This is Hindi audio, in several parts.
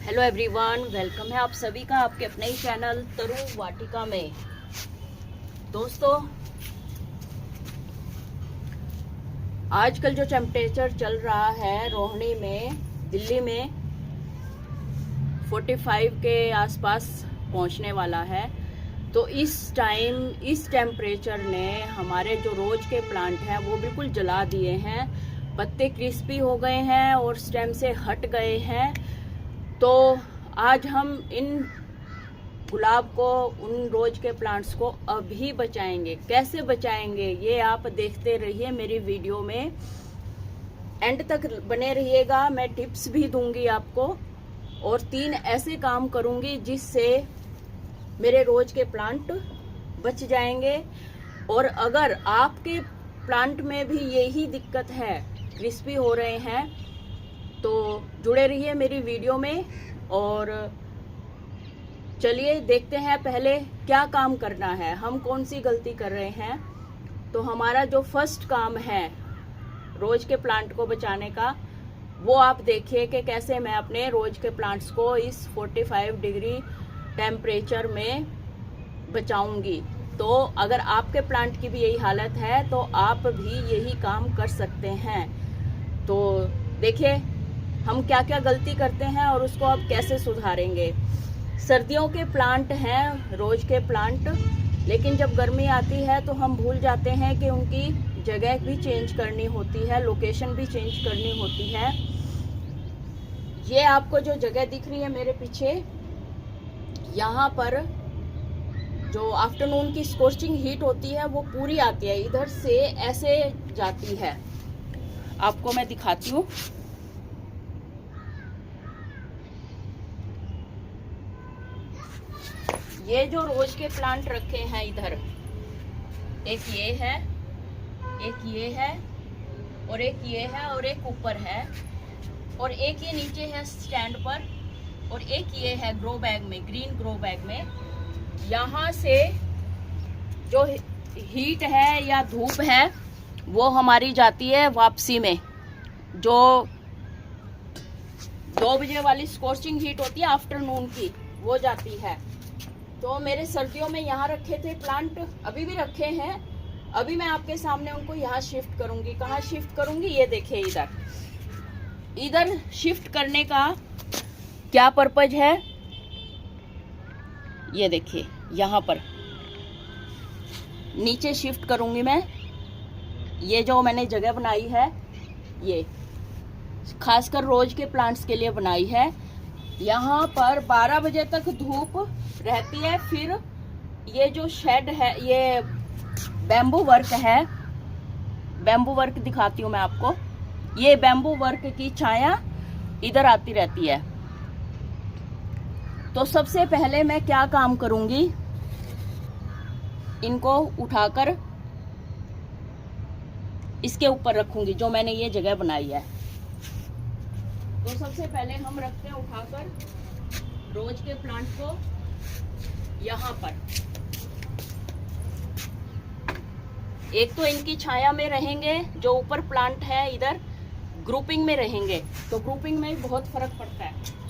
हेलो एवरीवन, वेलकम है आप सभी का आपके अपने ही चैनल तरु वाटिका में। दोस्तों, आजकल जो टेम्परेचर चल रहा है रोहिणी में, दिल्ली में 45 के आसपास पहुंचने वाला है। तो इस टेम्परेचर ने हमारे जो रोज के प्लांट हैं वो बिल्कुल जला दिए हैं। पत्ते क्रिस्पी हो गए हैं और स्टेम से हट गए हैं। तो आज हम इन गुलाब को, उन रोज के प्लांट्स को अभी बचाएंगे। कैसे बचाएंगे ये आप देखते रहिए मेरी वीडियो में, एंड तक बने रहिएगा। मैं टिप्स भी दूंगी आपको और 3 ऐसे काम करूंगी जिससे मेरे रोज के प्लांट बच जाएंगे। और अगर आपके प्लांट में भी यही दिक्कत है, क्रिस्पी हो रहे हैं, तो जुड़े रहिए मेरी वीडियो में। और चलिए देखते हैं पहले क्या काम करना है, हम कौन सी गलती कर रहे हैं। तो हमारा जो फर्स्ट काम है रोज के प्लांट को बचाने का, वो आप देखिए कि कैसे मैं अपने रोज के प्लांट्स को इस 45 डिग्री टेम्परेचर में बचाऊंगी। तो अगर आपके प्लांट की भी यही हालत है तो आप भी यही काम कर सकते हैं। तो देखिए हम क्या क्या गलती करते हैं और उसको अब कैसे सुधारेंगे। सर्दियों के प्लांट हैं रोज के प्लांट, लेकिन जब गर्मी आती है तो हम भूल जाते हैं कि उनकी जगह भी चेंज करनी होती है, लोकेशन भी चेंज करनी होती है। ये आपको जो जगह दिख रही है मेरे पीछे, यहाँ पर जो आफ्टरनून की स्corching हीट होती है वो पूरी आती है, इधर से ऐसे जाती है। आपको मैं दिखाती हूँ। ये जो रोज के प्लांट रखे हैं इधर, एक ये है, एक ये है, और एक ये है, और एक ऊपर है, और एक ये नीचे है स्टैंड पर, और एक ये है ग्रो बैग में, ग्रीन ग्रो बैग में। यहाँ से जो हीट है या धूप है वो हमारी जाती है वापसी में। जो 2 बजे वाली स्corching हीट होती है आफ्टरनून की, वो जाती है। तो मेरे सर्दियों में यहाँ रखे थे प्लांट, अभी भी रखे हैं। अभी मैं आपके सामने उनको यहाँ शिफ्ट करूंगी। कहाँ शिफ्ट करूंगी ये देखिए, इधर शिफ्ट करने का क्या पर्पज है ये देखिए। यहाँ पर नीचे शिफ्ट करूंगी मैं। ये जो मैंने जगह बनाई है ये खासकर रोज के प्लांट्स के लिए बनाई है। यहाँ पर 12 बजे तक धूप रहती है। फिर ये जो शेड है, ये बैम्बू वर्क है, बैम्बू वर्क दिखाती हूँ मैं आपको। ये बैम्बू वर्क की छाया इधर आती रहती है। तो सबसे पहले मैं क्या काम करूंगी, इनको उठाकर इसके ऊपर रखूंगी जो मैंने ये जगह बनाई है। तो सबसे पहले हम रखते हैं उठाकर रोज के प्लांट को यहाँ पर। एक तो इनकी छाया में रहेंगे, जो ऊपर प्लांट है इधर ग्रुपिंग में रहेंगे, तो ग्रुपिंग में बहुत फर्क पड़ता है।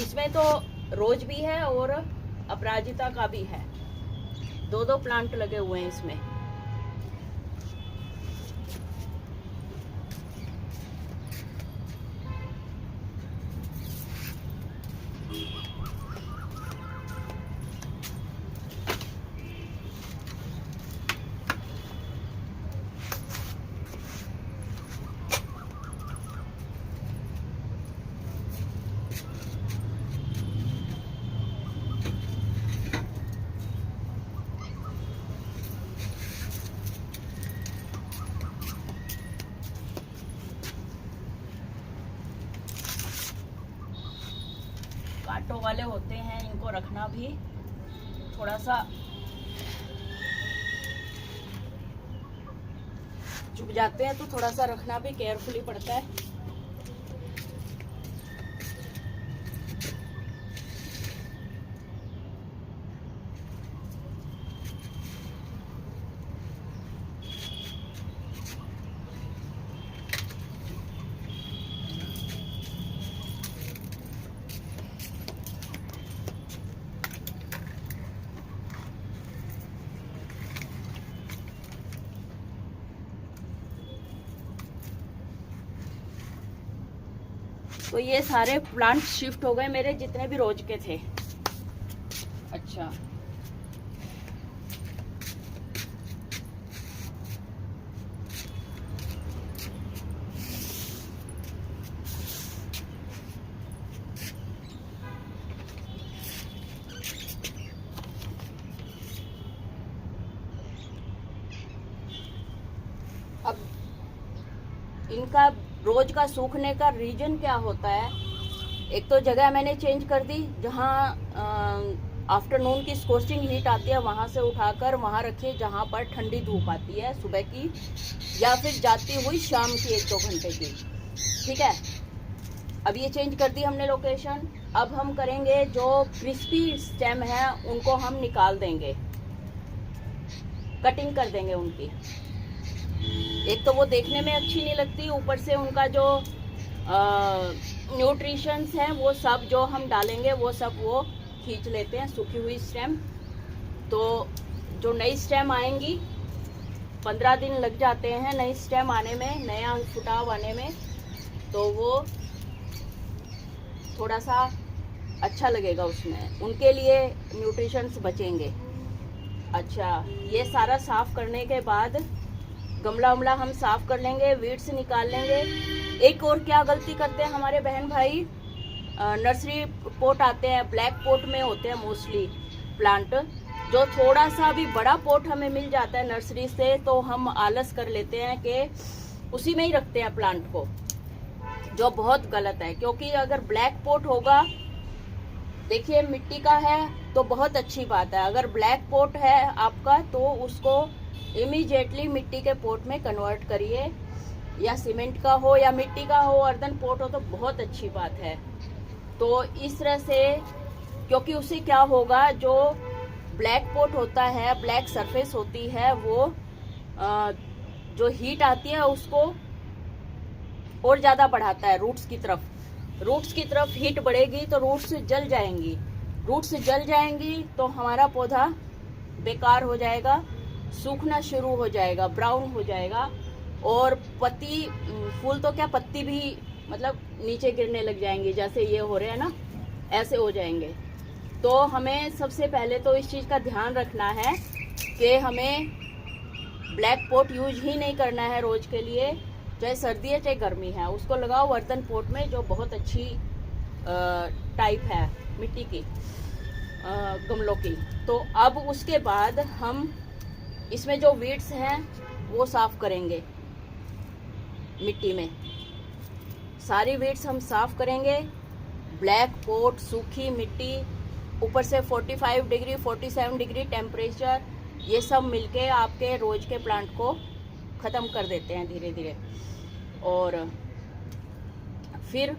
इसमें तो रोज भी है और अपराजिता का भी है, 2 प्लांट लगे हुए हैं इसमें। कांटों वाले होते हैं, इनको रखना भी थोड़ा सा चुभ जाते हैं, तो थोड़ा सा रखना भी केयरफुली पड़ता है। तो ये सारे प्लांट शिफ्ट हो गए मेरे, जितने भी रोज के थे। अच्छा, अब इनका रोज का सूखने का रीजन क्या होता है? एक तो जगह मैंने चेंज कर दी, जहाँ आफ्टरनून की स्कोचिंग हीट आती है वहाँ से उठाकर वहाँ रखिए जहाँ पर ठंडी धूप आती है सुबह की, या फिर जाती हुई शाम की 1-2 घंटे की। ठीक है, अब ये चेंज कर दी हमने लोकेशन। अब हम करेंगे जो क्रिस्पी स्टेम है उनको हम निकाल देंगे, कटिंग कर देंगे उनकी। एक तो वो देखने में अच्छी नहीं लगती, ऊपर से उनका जो न्यूट्रिशंस हैं वो सब जो हम डालेंगे वो सब वो खींच लेते हैं सूखी हुई स्टेम। तो जो नई स्टेम आएंगी 15 दिन लग जाते हैं नई स्टेम आने में, नया फुटाव आने में, तो वो थोड़ा सा अच्छा लगेगा उसमें, उनके लिए न्यूट्रिशंस बचेंगे। अच्छा, ये सारा साफ करने के बाद गमला वमला हम साफ कर लेंगे, वीड्स निकाल लेंगे। एक और क्या गलती करते हैं हमारे बहन भाई, नर्सरी पोट आते हैं, ब्लैक पोट में होते हैं मोस्टली प्लांट। जो थोड़ा सा भी बड़ा पोट हमें मिल जाता है नर्सरी से, तो हम आलस कर लेते हैं कि उसी में ही रखते हैं प्लांट को, जो बहुत गलत है। क्योंकि अगर ब्लैक पोट होगा, देखिए मिट्टी का है तो बहुत अच्छी बात है, अगर ब्लैक पोट है आपका तो उसको इमीडिएटली मिट्टी के पोट में कन्वर्ट करिए, या सीमेंट का हो या मिट्टी का हो, अर्दन पोट हो तो बहुत अच्छी बात है। तो इस तरह से, क्योंकि उससे क्या होगा, जो ब्लैक पोट होता है, ब्लैक सरफेस होती है, वो जो हीट आती है उसको और ज़्यादा बढ़ाता है रूट्स की तरफ। रूट्स की तरफ हीट बढ़ेगी तो रूट्स जल जाएंगी, रूट्स जल जाएंगी तो हमारा पौधा बेकार हो जाएगा, सूखना शुरू हो जाएगा, ब्राउन हो जाएगा, और पत्ती, फूल तो क्या पत्ती भी मतलब नीचे गिरने लग जाएंगी, जैसे ये हो रहे हैं ना, ऐसे हो जाएंगे। तो हमें सबसे पहले तो इस चीज़ का ध्यान रखना है कि हमें ब्लैक पोट यूज ही नहीं करना है रोज के लिए, चाहे सर्दी है चाहे गर्मी है। उसको लगाओ बर्तन पोट में, जो बहुत अच्छी टाइप है मिट्टी की, गमलों की। तो अब उसके बाद हम इसमें जो वीड्स हैं वो साफ करेंगे मिट्टी में, सारी वीड्स हम साफ करेंगे। ब्लैक पोट, सूखी मिट्टी, ऊपर से 45 डिग्री 47 डिग्री टेम्परेचर, ये सब मिलके आपके रोज के प्लांट को ख़त्म कर देते हैं धीरे धीरे। और फिर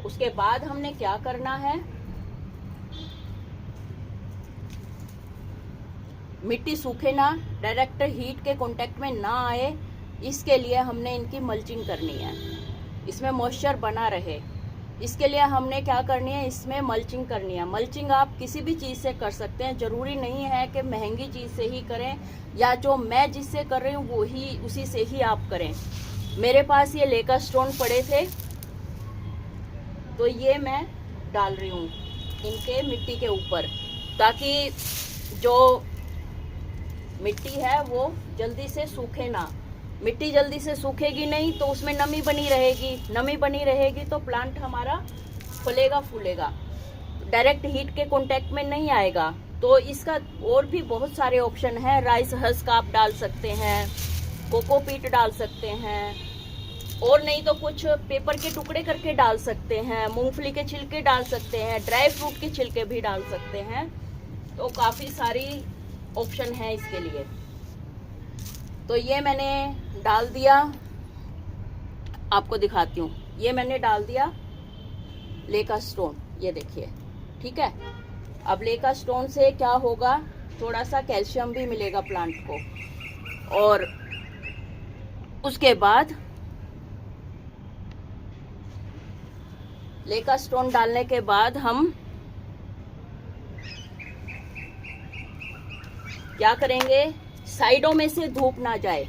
उसके बाद हमने क्या करना है, मिट्टी सूखे ना, डायरेक्ट हीट के कांटेक्ट में ना आए, इसके लिए हमने इनकी मल्चिंग करनी है, इसमें मॉइस्चर बना रहे। इसके लिए हमने क्या करनी है, इसमें मल्चिंग करनी है। मल्चिंग आप किसी भी चीज़ से कर सकते हैं, ज़रूरी नहीं है कि महंगी चीज़ से ही करें, या जो मैं जिससे कर रही हूँ वो ही उसी से ही आप करें। मेरे पास ये लेका स्टोन पड़े थे तो ये मैं डाल रही हूँ इनके मिट्टी के ऊपर, ताकि जो मिट्टी है वो जल्दी से सूखे ना। मिट्टी जल्दी से सूखेगी नहीं तो उसमें नमी बनी रहेगी, नमी बनी रहेगी तो प्लांट हमारा फलेगा फूलेगा, डायरेक्ट हीट के कांटेक्ट में नहीं आएगा। तो इसका और भी बहुत सारे ऑप्शन है, राइस हस्क आप डाल सकते हैं, कोकोपीट डाल सकते हैं, और नहीं तो कुछ पेपर के टुकड़े करके डाल सकते हैं, मूंगफली के छिलके डाल सकते हैं, ड्राई फ्रूट के छिलके भी डाल सकते हैं। तो काफ़ी सारी ऑप्शन है इसके लिए। तो ये मैंने डाल दिया, आपको दिखाती हूँ, ये मैंने डाल दिया लेका स्टोन, ये देखिए, ठीक है। अब लेका स्टोन से क्या होगा, थोड़ा सा कैल्शियम भी मिलेगा प्लांट को। और उसके बाद लेका स्टोन डालने के बाद हम क्या करेंगे, साइडों में से धूप ना जाए।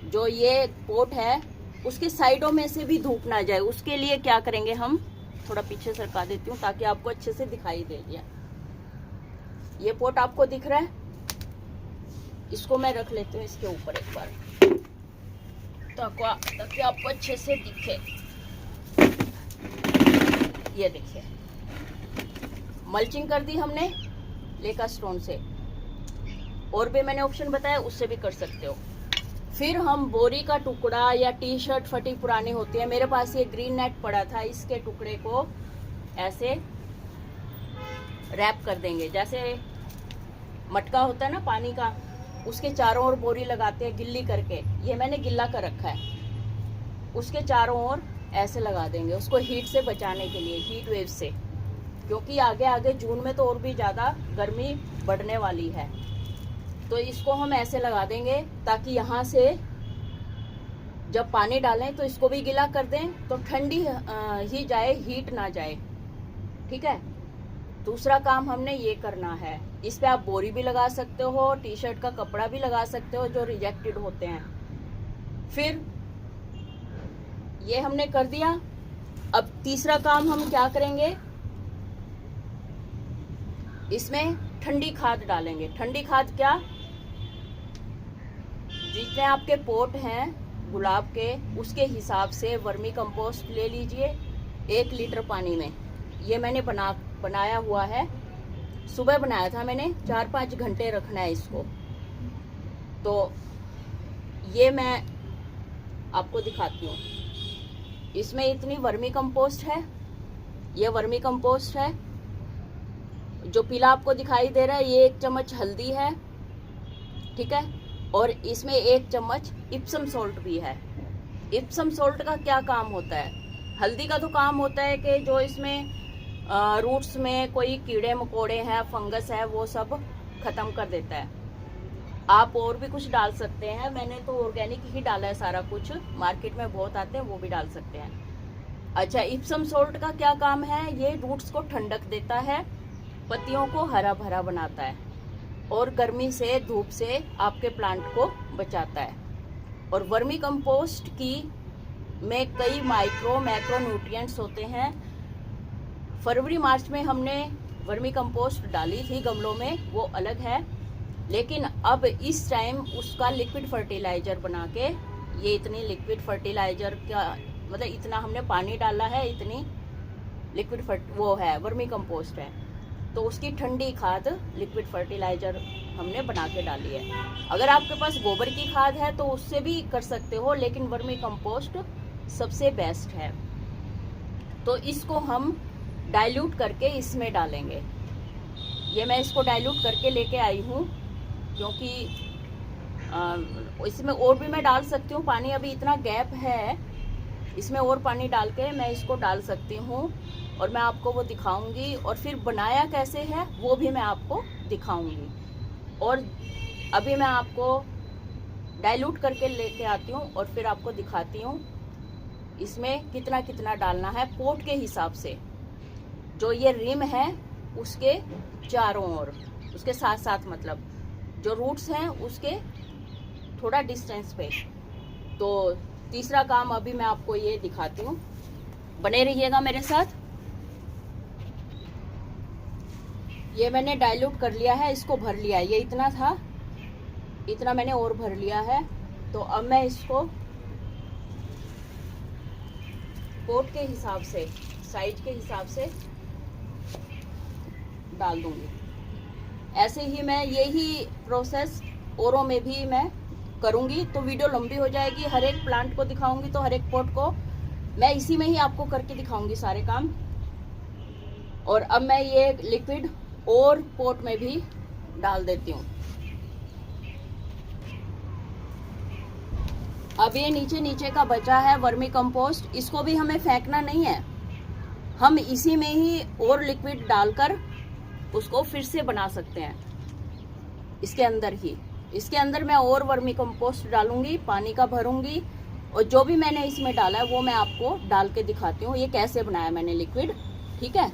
जो ये पोट है उसके साइडों में से भी धूप ना जाए, उसके लिए क्या करेंगे हम, थोड़ा पीछे सरका देती हूँ ताकि आपको अच्छे से दिखाई दे। ये पोट आपको दिख रहा है, इसको मैं रख लेती हूँ इसके ऊपर एक बार ताकि आपको अच्छे से दिखे। ये देखिए, मल्चिंग कर दी हमने लेका स्टोन से, और भी मैंने ऑप्शन बताया उससे भी कर सकते हो। फिर हम बोरी का टुकड़ा या टी शर्ट फटी पुरानी होती है, मेरे पास ये ग्रीन नेट पड़ा था, इसके टुकड़े को ऐसे रैप कर देंगे। जैसे मटका होता है ना पानी का, उसके चारों ओर बोरी लगाते हैं गिल्ली करके, ये मैंने गिल्ला कर रखा है, उसके चारों ओर ऐसे लगा देंगे उसको हीट से बचाने के लिए, हीट वेव से, क्योंकि आगे आगे जून में तो और भी ज़्यादा गर्मी बढ़ने वाली है। तो इसको हम ऐसे लगा देंगे ताकि यहाँ से जब पानी डालें तो इसको भी गीला कर दें, तो ठंडी ही जाए, हीट ना जाए। ठीक है, दूसरा काम हमने ये करना है। इस पे आप बोरी भी लगा सकते हो, टी शर्ट का कपड़ा भी लगा सकते हो जो रिजेक्टेड होते हैं। फिर ये हमने कर दिया। अब तीसरा काम हम क्या करेंगे, इसमें ठंडी खाद डालेंगे। ठंडी खाद क्या, जितने आपके पोट हैं गुलाब के, उसके हिसाब से वर्मी कंपोस्ट ले लीजिए 1 लीटर पानी में। ये मैंने बनाया हुआ है, सुबह बनाया था मैंने, 4-5 घंटे रखना है इसको। तो ये मैं आपको दिखाती हूँ। इसमें इतनी वर्मी कंपोस्ट है, ये वर्मी कंपोस्ट है। जो पीला आपको दिखाई दे रहा है ये 1 चम्मच हल्दी है, ठीक है, और इसमें 1 चम्मच इप्सम सॉल्ट भी है। इप्सम सॉल्ट का क्या काम होता है, हल्दी का तो काम होता है कि जो इसमें रूट्स में कोई कीड़े मकोड़े हैं, फंगस है, वो सब खत्म कर देता है। आप और भी कुछ डाल सकते हैं, मैंने तो ऑर्गेनिक ही डाला है सारा कुछ, मार्केट में बहुत आते हैं वो भी डाल सकते हैं। अच्छा, इप्सम सॉल्ट का क्या काम है, ये रूट्स को ठंडक देता है, पत्तियों को हरा भरा बनाता है, और गर्मी से, धूप से आपके प्लांट को बचाता है। और वर्मी कंपोस्ट में कई माइक्रो मैक्रो न्यूट्रिएंट्स होते हैं। फरवरी मार्च में हमने वर्मी कंपोस्ट डाली थी गमलों में, वो अलग है, लेकिन अब इस टाइम उसका लिक्विड फर्टिलाइजर बना के, ये इतनी लिक्विड फर्टिलाइजर का मतलब इतना हमने पानी डाला है, इतनी लिक्विड वो है वर्मी कंपोस्ट है, तो उसकी ठंडी खाद लिक्विड फर्टिलाइजर हमने बना के डाली है। अगर आपके पास गोबर की खाद है तो उससे भी कर सकते हो, लेकिन वर्मी कंपोस्ट सबसे बेस्ट है। तो इसको हम डाइल्यूट करके इसमें डालेंगे। ये मैं इसको डाइल्यूट करके लेके आई हूँ, क्योंकि इसमें और भी मैं डाल सकती हूँ पानी, अभी इतना गैप है, इसमें और पानी डाल के मैं इसको डाल सकती हूँ, और मैं आपको वो दिखाऊंगी, और फिर बनाया कैसे है वो भी मैं आपको दिखाऊंगी। और अभी मैं आपको डाइल्यूट करके लेके आती हूँ और फिर आपको दिखाती हूँ इसमें कितना कितना डालना है पोट के हिसाब से। जो ये रिम है उसके चारों ओर, उसके साथ साथ, मतलब जो रूट्स हैं उसके थोड़ा डिस्टेंस पे। तो तीसरा काम अभी मैं आपको ये दिखाती हूँ, बने रहिएगा मेरे साथ। ये मैंने डाइल्यूट कर लिया है, इसको भर लिया है, ये इतना था, इतना मैंने और भर लिया है। तो अब मैं इसको पोट के हिसाब से, साइज के हिसाब से डाल दूंगी। ऐसे ही मैं यही प्रोसेस औरों में भी मैं करूंगी, तो वीडियो लंबी हो जाएगी, हर एक प्लांट को दिखाऊंगी, तो हर एक पोट को मैं इसी में ही आपको करके दिखाऊंगी सारे काम। और अब मैं ये लिक्विड और पोट में भी डाल देती हूँ। अब ये नीचे नीचे का बचा है वर्मी कंपोस्ट, इसको भी हमें फेंकना नहीं है, हम इसी में ही और लिक्विड डालकर उसको फिर से बना सकते हैं। इसके अंदर ही, इसके अंदर मैं और वर्मी कंपोस्ट डालूंगी, पानी का भरूंगी, और जो भी मैंने इसमें डाला है वो मैं आपको डाल के दिखाती हूँ ये कैसे बनाया मैंने लिक्विड। ठीक है,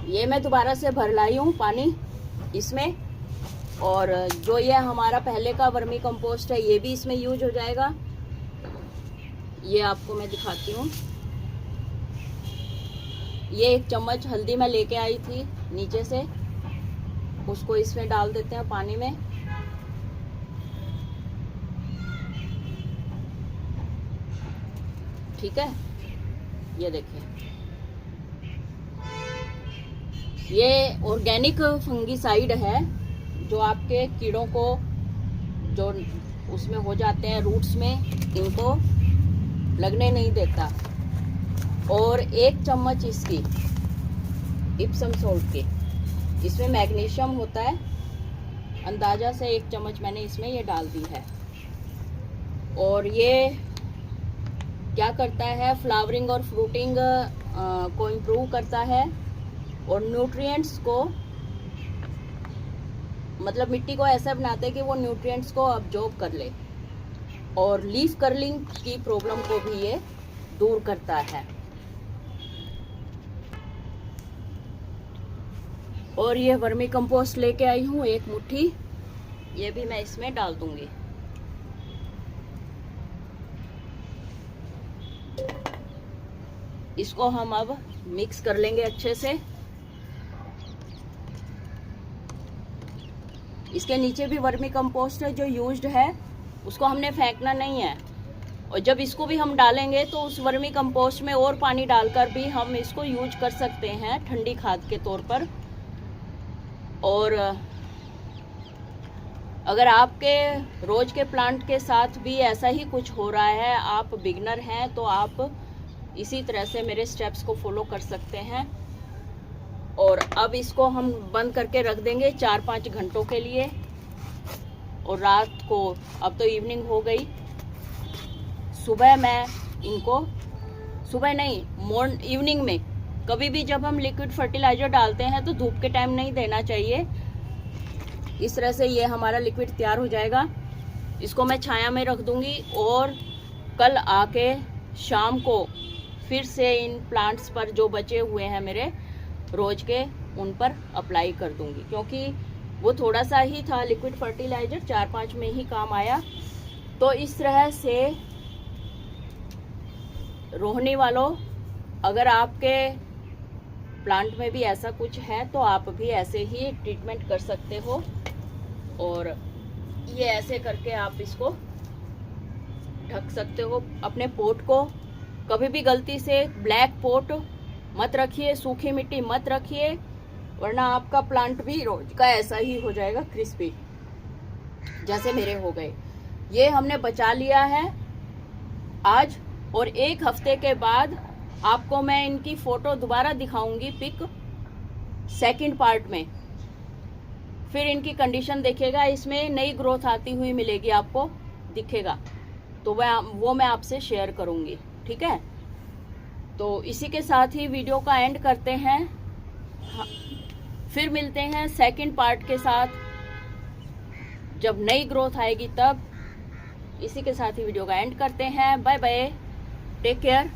ये मैं दोबारा से भर लाई हूँ पानी इसमें, और जो ये हमारा पहले का वर्मी कंपोस्ट है ये भी इसमें यूज हो जाएगा। ये आपको मैं दिखाती हूँ। ये 1 चम्मच हल्दी मैं लेके आई थी नीचे से, उसको इसमें डाल देते हैं पानी में। ठीक है, ये देखिए, ये ऑर्गेनिक फंगीसाइड है जो आपके कीड़ों को जो उसमें हो जाते हैं रूट्स में, इनको लगने नहीं देता। और 1 चम्मच इसकी इप्सम सॉल्ट की, इसमें मैग्नीशियम होता है, अंदाजा से 1 चम्मच मैंने इसमें ये डाल दी है। और ये क्या करता है, फ्लावरिंग और फ्रूटिंग को इम्प्रूव करता है और न्यूट्रिएंट्स को, मतलब मिट्टी को ऐसा बनाते हैं कि वो न्यूट्रिएंट्स को अब्जॉर्ब कर ले, और लीफ कर्लिंग की प्रॉब्लम को भी ये दूर करता है। और ये वर्मी कंपोस्ट लेके आई हूँ 1 मुट्ठी, ये भी मैं इसमें डाल दूंगी। इसको हम अब मिक्स कर लेंगे अच्छे से। इसके नीचे भी वर्मी कंपोस्ट है जो यूज्ड है, उसको हमने फेंकना नहीं है। और जब इसको भी हम डालेंगे तो उस वर्मी कंपोस्ट में और पानी डालकर भी हम इसको यूज कर सकते हैं ठंडी खाद के तौर पर। और अगर आपके रोज के प्लांट के साथ भी ऐसा ही कुछ हो रहा है, आप बिगनर हैं, तो आप इसी तरह से मेरे स्टेप्स को फॉलो कर सकते हैं। और अब इसको हम बंद करके रख देंगे 4-5 घंटों के लिए। और रात को, अब तो इवनिंग हो गई, सुबह मैं इनको, सुबह नहीं इवनिंग में, कभी भी जब हम लिक्विड फर्टिलाइजर डालते हैं तो धूप के टाइम नहीं देना चाहिए। इस तरह से ये हमारा लिक्विड तैयार हो जाएगा। इसको मैं छाया में रख दूंगी और कल आके शाम को फिर से इन प्लांट्स पर जो बचे हुए हैं मेरे रोज के, उन पर अप्लाई कर दूंगी, क्योंकि वो थोड़ा सा ही था लिक्विड फर्टिलाइजर, 4-5 में ही काम आया। तो इस तरह से रोहिणी वालों, अगर आपके प्लांट में भी ऐसा कुछ है तो आप भी ऐसे ही ट्रीटमेंट कर सकते हो। और ये ऐसे करके आप इसको ढक सकते हो अपने पोट को। कभी भी गलती से ब्लैक पोट मत रखिए, सूखी मिट्टी मत रखिए, वरना आपका प्लांट भी रोज का ऐसा ही हो जाएगा क्रिस्पी, जैसे मेरे हो गए। ये हमने बचा लिया है आज, और 1 हफ्ते के बाद आपको मैं इनकी फोटो दोबारा दिखाऊंगी, पिक, सेकंड पार्ट में। फिर इनकी कंडीशन देखिएगा, इसमें नई ग्रोथ आती हुई मिलेगी, आपको दिखेगा, तो वो मैं आपसे शेयर करूंगी। ठीक है, तो इसी के साथ ही वीडियो का एंड करते हैं। फिर मिलते हैं सेकंड पार्ट के साथ, जब नई ग्रोथ आएगी तब। इसी के साथ ही वीडियो का एंड करते हैं। Bye bye, take care.